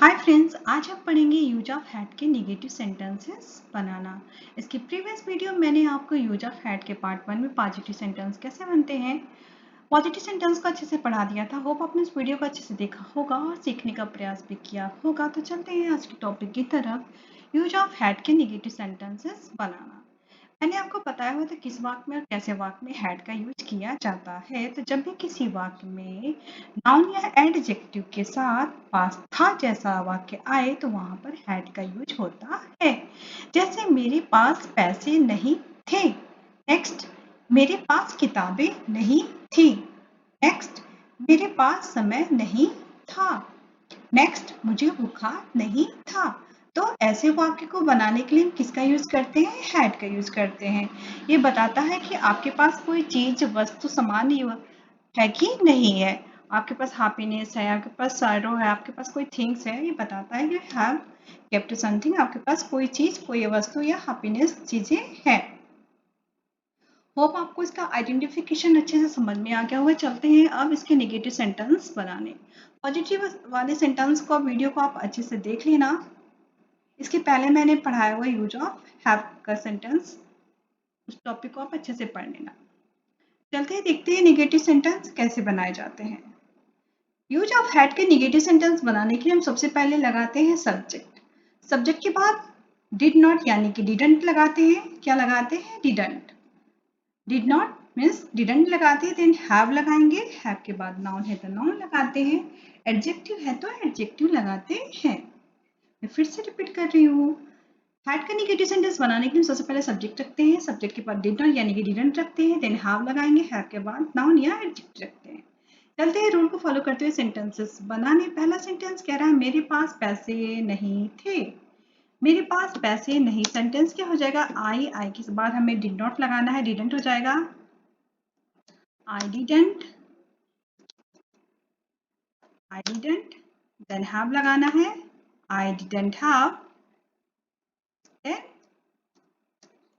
Hi friends, आज हम पढ़ेंगे यूज ऑफ हैड के नेगेटिव सेंटेंसेस बनाना। इसकी प्रीवियस वीडियो मैंने आपको यूज ऑफ हैड के पार्ट 1 में पॉजिटिव सेंटेंस कैसे बनते हैं, पॉजिटिव सेंटेंस को अच्छे से पढ़ा दिया था। होप आपने इस वीडियो को अच्छे से देखा होगा और सीखने का प्रयास भी किया होगा। तो चलते हैं आज के टॉपिक की तरफ, यूज ऑफ हैड के नेगेटिव सेंटेंसेस बनाना। मैंने आपको बताया हुआ था किस वाक्य में और कैसे वाक्य में हैड का यूज किया जाता है। तो जब भी किसी वाक्य में नाउन या एडजेक्टिव के साथ पास्ट था जैसा वाक्य आए तो वहां पर हैड का यूज होता है। जैसे मेरे पास पैसे नहीं थे। नेक्स्ट, मेरे पास किताबें नहीं थी। नेक्स्ट, मेरे पास समय नहीं था। नेक्स्ट, मुझे बुखार नहीं था। तो ऐसे वाक्य को बनाने के लिए हम किसका यूज करते हैं? हैड का यूज करते हैं। ये बताता है कि आपके पास कोई चीज, वस्तु, सामान है कि नहीं है। आपके पास हैप्पीनेस है, आपके पास सैरो है, आपके पास कोई थिंग्स है। ये बताता है कि हैव केप्ट समथिंग, आपके पास कोई चीज, कोई वस्तु या हैप्पीनेस चीजें हैं। होप आपको इसका आइडेंटिफिकेशन अच्छे से समझ में आ गया होगा। चलते हैं अब इसके नेगेटिव सेंटेंस बनाने। पॉजिटिव वाले सेंटेंस को, वीडियो को आप अच्छे से देख लेना। इसके पहले मैंने पढ़ाया हुआ यूज ऑफ हैव का सेंटेंस, उस टॉपिक को आप अच्छे से पढ़ लेना। चलते हैं देखते हैं नेगेटिव सेंटेंस कैसे बनाए जाते हैं। यूज ऑफ हैड के नेगेटिव सेंटेंस बनाने के लिए हम सबसे पहले लगाते हैं सब्जेक्ट। सब्जेक्ट के बाद डिड नॉट यानी कि डिडंट लगाते हैं। क्या लगाते हैं? Didn't. Did not means didn't लगाते हैं, देन हैव लगाएंगे। हैव के बाद नाउन है तो नाउन लगाते हैं। एडजेक्टिव है तो एडजेक्टिव लगाते हैं। मैं फिर से रिपीट कर रही हूँ। हैड का नेगेटिव सेंटेंस बनाने के लिए सबसे पहले सब्जेक्ट रखते हैं। सब्जेक्ट के बाद डिड नॉट यानी कि डिडंट रखते हैं, देन हैव लगाएंगे। हैव के बाद नाउन या एडजेक्टिव रखते हैं। चलते हैं रूल को फॉलो करते हुए सेंटेंसेस बनाने। पहला सेंटेंस कह रहा है मेरे पास पैसे नहीं थे। मेरे पास पैसे नहीं, सेंटेंस क्या हो जाएगा? आई के बाद हमें डिड नॉट लगाना है, डिडंट हो जाएगा। I didn't, then have लगाना है। I didn't have, then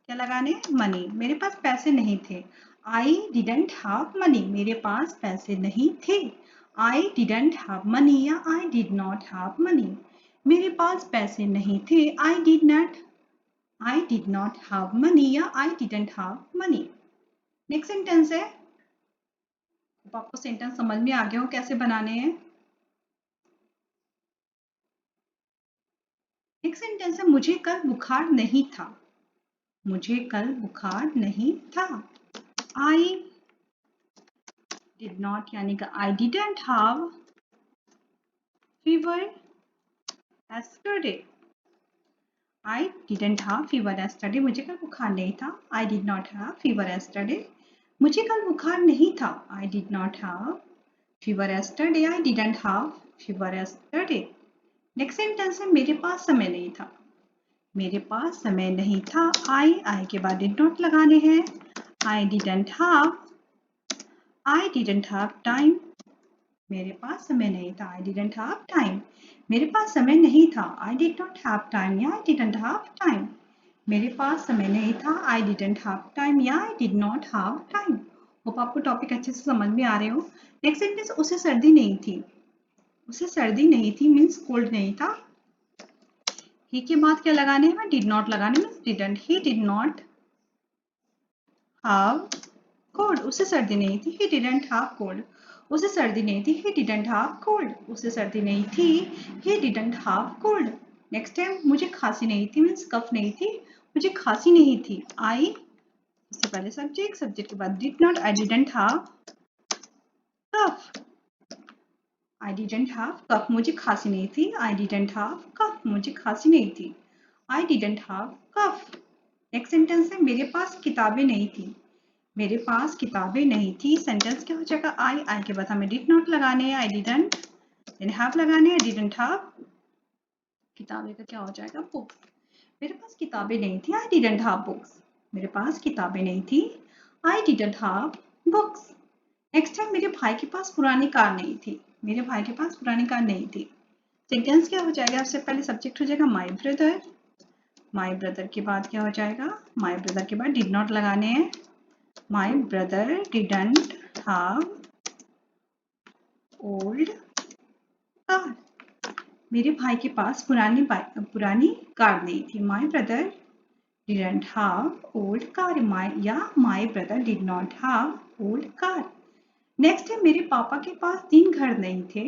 क्या लगाने? मनी। मेरे पास पैसे नहीं थे। I didn't have money, मेरे पास पैसे नहीं थे। I didn't have money या I did not have money, मेरे पास पैसे नहीं थे। I did not have money या I didn't have money। Next sentence है, आपको सेंटेंस समझ में आ गया हो कैसे बनाने हैं। नेक्स्ट सेंटेंस है मुझे कल बुखार नहीं था। मुझे कल बुखार नहीं था। I did not यानी कि I didn't have fever yesterday. I didn't have fever yesterday. मुझे कल बुखार नहीं था। I did not have fever yesterday. मुझे कल बुखार नहीं था। I did not have fever yesterday. I didn't have fever yesterday. Next sentence है मेरे पास समय नहीं था। मेरे पास समय नहीं था। I के बाद did not लगाने हैं। I didn't have time. मेरे पास समय नहीं था। I didn't have time. मेरे पास समय नहीं था। I did not have time या I didn't have time. मेरे पास समय नहीं था। I didn't have time या I did not have time. Hope आपको टॉपिक अच्छे से समझ में आ रहे हो। नेक्स्ट सेंटेंस उसे सर्दी नहीं थी। उसे सर्दी नहीं थी मीन्स कोल्ड नहीं था। ही के बाद क्या लगाने हैं? डिड नॉट लगाने means didn't. He did not have cold, उसे सर्दी नहीं थी। ही डिडंट हैव कोल्ड, उसे सर्दी नहीं थी। ही डिडंट हैव कोल्ड, उसे सर्दी नहीं थी। He didn't have cold. Next time मुझे खांसी नहीं थी मीन्स कफ नहीं थी। मुझे खांसी नहीं थी। आई सबसे पहले सब्जेक्ट, सब्जेक्ट के बाद did not. I didn't have cough. I didn't have cough, मुझे खांसी नहीं थी। आई डिडंट हैव कफ, मुझे खांसी नहीं थी। I didn't have cough. Next sentence है मेरे पास किताबें नहीं थी। मेरे पास किताबें नहीं थी, सेंटेंस क्या हो जाएगा? आई के बाद हमें डिड नॉट लगाने हैं। आई डिडंट, देन हैव लगाने हैं। डिडंट हैव, किताबें का क्या हो जाएगा? बुक्स। मेरे पास किताबें नहीं थी। आई डिडंट हैव बुक्स, मेरे पास किताबें नहीं थी। I didn't have books. Next है मेरे भाई के पास पुरानी कार नहीं थी। मेरे भाई के पास पुरानी कार नहीं थी, सेंटेंस क्या हो जाएगा? सबसे पहले सब्जेक्ट हो जाएगा माय ब्रदर। माय ब्रदर के बाद क्या हो जाएगा? माय ब्रदर के बाद डिड नॉट लगाने हैं। My brother didn't have old car. मेरे भाई के पास पुरानी कार नहीं थी। My brother didn't have old car. My brother did not have old car. Next है, मेरे पापा के पास 3 घर नहीं थे।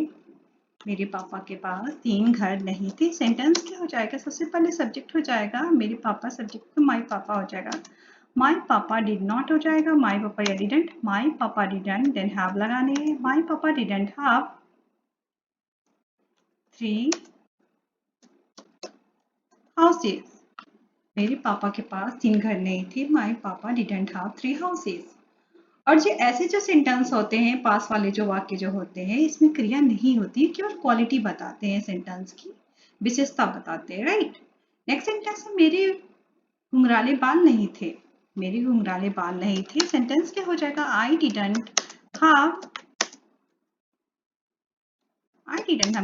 मेरे पापा के पास 3 घर नहीं थे। सेंटेंस क्या हो जाएगा? सबसे पहले सब्जेक्ट हो जाएगा मेरे पापा, सब्जेक्ट तो माई पापा हो जाएगा। माई पापा डिड नॉट हो जाएगा, माई पापा या डिडेंट, माई पापा डिडेंट, देन हैव लगाने हैं। माई पापा डिडेंट हैव 3 हाउसेस। मेरे पापा के पास 3 घर नहीं थे। माई पापा डिडेंट हैव 3 हाउसेस। और जो ऐसे जो सेंटेंस होते हैं, पास वाले जो वाक्य जो होते हैं, इसमें क्रिया नहीं होती, केवल क्वालिटी बताते हैं, सेंटेंस की विशेषता बताते हैं, राइट। नेक्स्ट सेंटेंस है, मेरे घुंघराले बाल नहीं थे। मेरे घुंघराले बाल नहीं थे। सेंटेंस क्या हो जाएगा? आई didn't have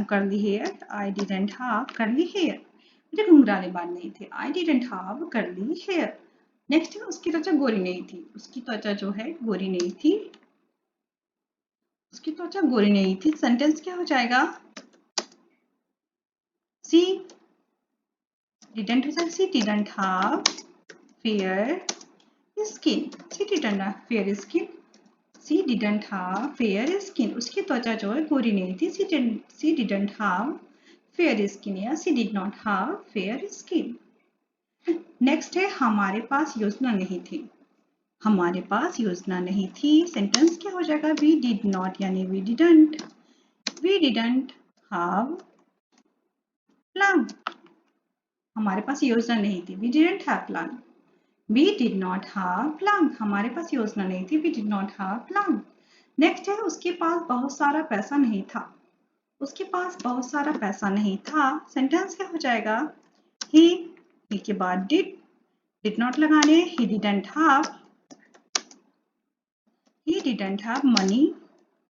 curly hair. I didn't have curly hair. मेरे घुंघराले बाल नहीं थे। I didn't have curly hair. Next है, उसकी त्वचा गोरी नहीं थी। उसकी त्वचा जो है गोरी नहीं थी। उसकी त्वचा गोरी नहीं थी। सेंटेंस क्या हो जाएगा? She didn't have fair skin. She didn't have fair skin. She didn't have fair skin. उसकी त्वचा जो है गोरी नहीं थी। She didn't have fair skin या she did not have fair skin. Next है, हमारे पास योजना नहीं थी। हमारे पास योजना नहीं थी। सेंटेंस क्या हो जाएगा? We did not यानी we didn't have plan. हमारे पास योजना नहीं थी। We didn't have plan. We did not have plan. हमारे पास योजना नहीं थी। We did not have plan. Next है, उसके पास बहुत सारा पैसा नहीं था। उसके पास बहुत सारा पैसा नहीं था। सेंटेंस क्या हो जाएगा? he के बाद did not लगाने। he didn't have money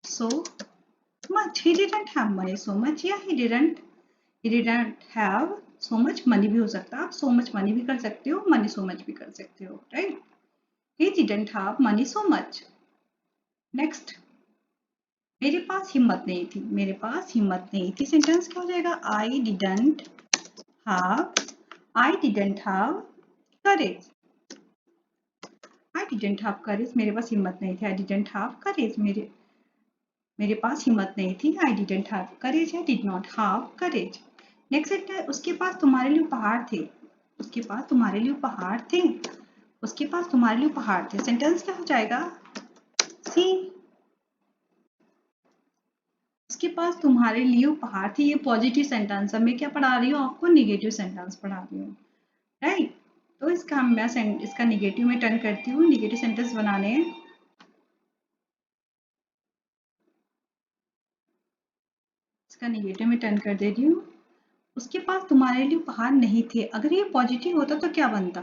so much. He didn't have money so much या he didn't have so much money भी हो सकता है। आप so much money भी कर सकते हो, money so much भी कर सकते हो, right. he didn't have money so much. Next, मेरे पास हिम्मत नहीं थी। मेरे पास हिम्मत नहीं थी। सेंटेंस क्या हो जाएगा? I didn't have courage. I didn't have courage. मेरे पास हिम्मत नहीं थी। I didn't have courage. मेरे पास हिम्मत नहीं थी। I didn't have courage या did not have courage. Next है, उसके पास तुम्हारे लिए उपहार थे। उसके पास तुम्हारे लिए उपहार थे। उसके पास तुम्हारे लिए उपहार थे। सेंटेंस क्या हो जाएगा? सी, उसके पास तुम्हारे लिए उपहार थे। ये पॉजिटिव सेंटेंस है। मैं क्या पढ़ा रही हूँ आपको? निगेटिव सेंटेंस पढ़ा रही हूँ, राइट। तो इसका निगेटिव में टर्न करती हूँ। निगेटिव सेंटेंस बनाने हैं। इसका निगेटिव में टर्न कर दे रही हूँ। उसके पास तुम्हारे लिए उपहार नहीं थे। अगर ये पॉजिटिव होता तो क्या बनता?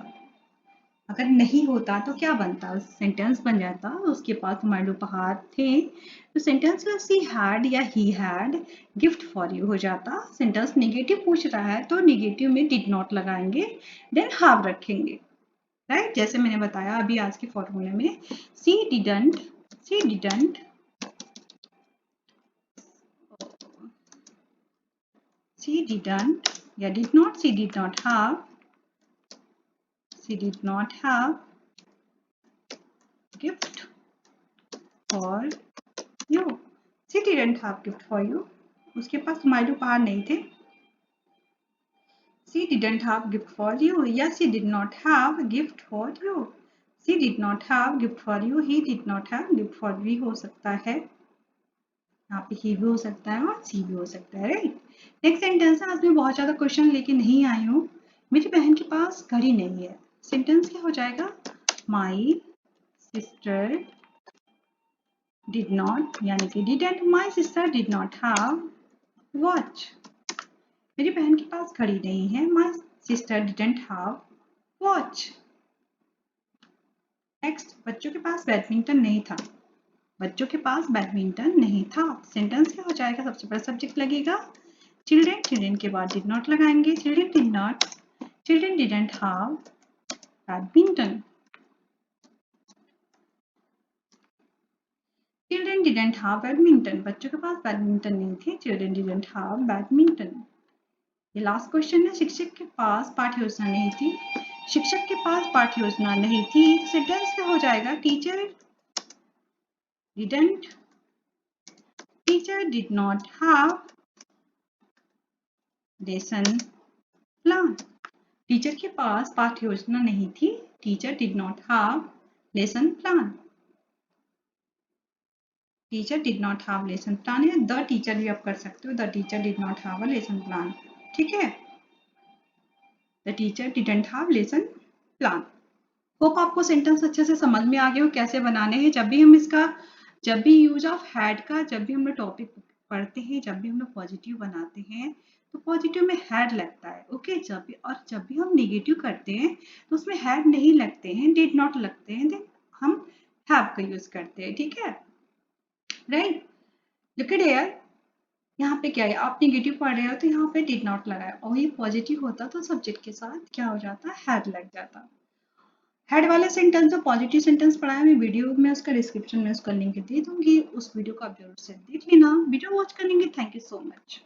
अगर नहीं होता तो क्या बनता? सेंटेंस बन जाता उसके पास तुम्हारे लिए उपहार थे। तो सेंटेंस का सी हैड या he had gift for you हो जाता। सेंटेंस नेगेटिव पूछ रहा है तो नेगेटिव में डिड नॉट लगाएंगे, देन हैव रखेंगे, राइट। जैसे मैंने बताया अभी आज के फॉर्मूले में, सी डिडंट या did not, she did not have gift for you. She didn't have gift for you. उसके पास तुम्हारे लिए उपहार नहीं थे। She didn't have gift for you या she did not have gift for you. She did not have gift for you, he did not have gift for भी हो सकता है। यहाँ पे ही भी हो सकता है और सी भी हो सकता है, राइट। नेक्स्ट सेंटेंस है, आज मैं बहुत ज्यादा क्वेश्चन लेके नहीं आई हूँ। मेरी बहन के पास घड़ी नहीं है। सेंटेंस क्या हो जाएगा? माई सिस्टर डिड नॉट यानी कि didn't, my sister did not have watch. मेरी बहन के पास घड़ी नहीं है। My sister didn't have watch. Next, बच्चों के पास बैडमिंटन नहीं था। बच्चों के पास बैडमिंटन नहीं था। सेंटेंस क्या हो जाएगा? सबसे पहले सब्जेक्ट लगेगा चिल्ड्रेन के बाद डिड नॉट लगाएंगे। Children didn't have badminton. Children didn't have badminton. बच्चों के पास बैडमिंटन नहीं थे। Children didn't have badminton. ये लास्ट क्वेश्चन है, शिक्षक के पास पाठ्य योजना नहीं थी। शिक्षक के पास पाठ्य योजना नहीं थी, सेंटेंस क्या हो जाएगा? Teacher did not have lesson plan. Teacher के पास पाठ्य योजना नहीं थी। Teacher did not have lesson plan. Teacher did not have lesson plan है, द टीचर भी आप कर सकते हो, the teacher did not have a lesson plan. ठीक है, the teacher didn't have lesson plan. Hope आपको सेंटेंस अच्छे से समझ में आ गए हो कैसे बनाने हैं। जब भी यूज ऑफ हैड का जब भी हम लोग टॉपिक पढ़ते हैं, जब भी हम लोग पॉजिटिव बनाते हैं तो पॉजिटिव में हैड लगता है। ओके, जब भी हम नेगेटिव करते हैं तो उसमें हैड नहीं लगते हैं, डिड नॉट लगते हैं, देन हम हैव का यूज करते हैं। ठीक है, राइट। लुक एट हियर, यहाँ पे क्या है, आप नेगेटिव पढ़ रहे हो तो यहाँ पे डिड नॉट लगा है, और ये पॉजिटिव होता तो सब्जेक्ट के साथ क्या हो जाता, हैड लग जाता। हेड वाले सेंटेंस जो पॉजिटिव सेंटेंस पढ़ा है, मैं वीडियो में उसका डिस्क्रिप्शन में उसका लिंक दे दूंगी, उस वीडियो को आप जरूर से देख लेना। वीडियो वॉच करने के थैंक यू सो मच।